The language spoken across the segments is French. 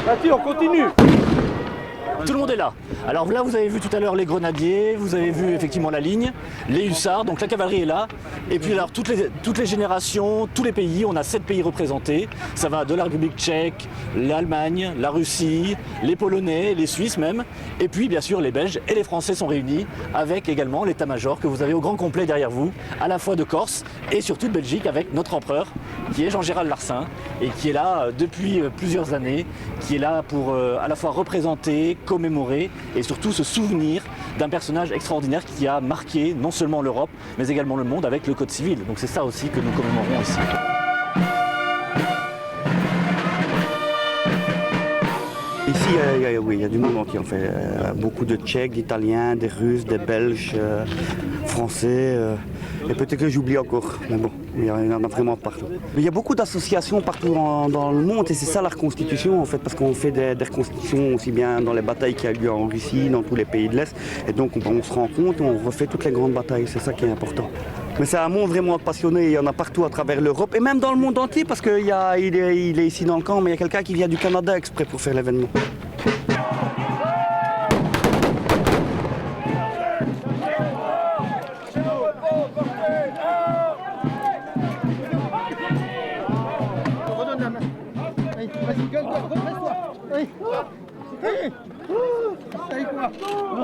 Vas-y, on continue. Tout le monde est là. Alors là, vous avez vu tout à l'heure les grenadiers, vous avez vu effectivement la ligne, les hussards, donc la cavalerie est là. Et puis alors toutes les générations, tous les pays, on a 7 pays représentés. Ça va de la République tchèque, l'Allemagne, la Russie, les Polonais, les Suisses même. Et puis bien sûr les Belges et les Français sont réunis avec également l'état-major que vous avez au grand complet derrière vous, à la fois de Corse et surtout de Belgique avec notre empereur qui est Jean-Gérald Larsin et qui est là depuis plusieurs années, qui est là pour à la fois représenter, commémorer et surtout se souvenir d'un personnage extraordinaire qui a marqué non seulement l'Europe mais également le monde avec le Code civil. Donc c'est ça aussi que nous commémorons ici. Ici, il y a du monde entier en fait. Beaucoup de Tchèques, d'Italiens, des Russes, des Belges, Français. Et peut-être que j'oublie encore, mais bon, il y en a vraiment partout. Mais il y a beaucoup d'associations partout dans le monde et c'est ça la reconstitution en fait, parce qu'on fait des reconstitutions aussi bien dans les batailles qui ont eu lieu en Russie, dans tous les pays de l'Est. Et donc on se rend compte et on refait toutes les grandes batailles, c'est ça qui est important. Mais c'est un monde vraiment passionné, il y en a partout à travers l'Europe et même dans le monde entier parce qu'il est ici dans le camp, mais il y a quelqu'un qui vient du Canada exprès pour faire l'événement.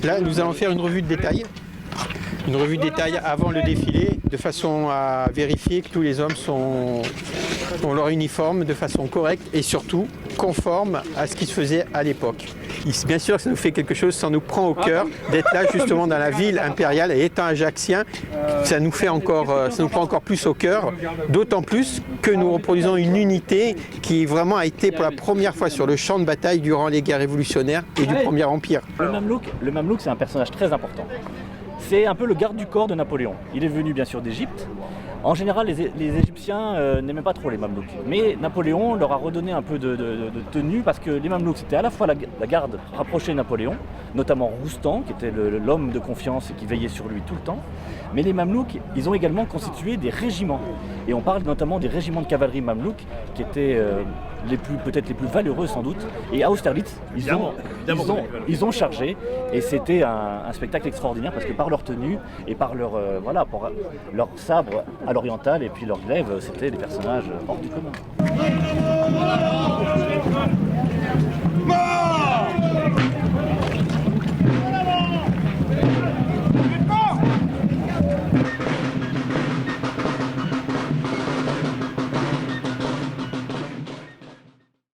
Là, nous allons faire une revue de détail. Une revue de détail avant le défilé, de façon à vérifier que tous les hommes ont leur uniforme de façon correcte et surtout conforme à ce qui se faisait à l'époque. Bien sûr que ça nous fait quelque chose, ça nous prend au cœur d'être là justement dans la ville impériale et étant ajaxien, ça nous prend encore plus au cœur, d'autant plus que nous reproduisons une unité qui vraiment a été pour la première fois sur le champ de bataille durant les guerres révolutionnaires et du Premier Empire. Le Mamelouk, c'est un personnage très important. C'est un peu le garde du corps de Napoléon. Il est venu bien sûr d'Égypte. En général, les Égyptiens n'aimaient pas trop les Mamelouks. Mais Napoléon leur a redonné un peu de tenue parce que les Mamelouks, c'était à la fois la garde rapprochée de Napoléon, notamment Roustan, qui était l'homme de confiance et qui veillait sur lui tout le temps. Mais les Mamelouks, ils ont également constitué des régiments. Et on parle notamment des régiments de cavalerie Mamelouks, qui étaient peut-être les plus valeureux sans doute. Et à Austerlitz, ils ont chargé. Et c'était un spectacle extraordinaire parce que par leur tenue et par leur sabre à l'oriental et puis leur glaive, c'était des personnages hors du commun.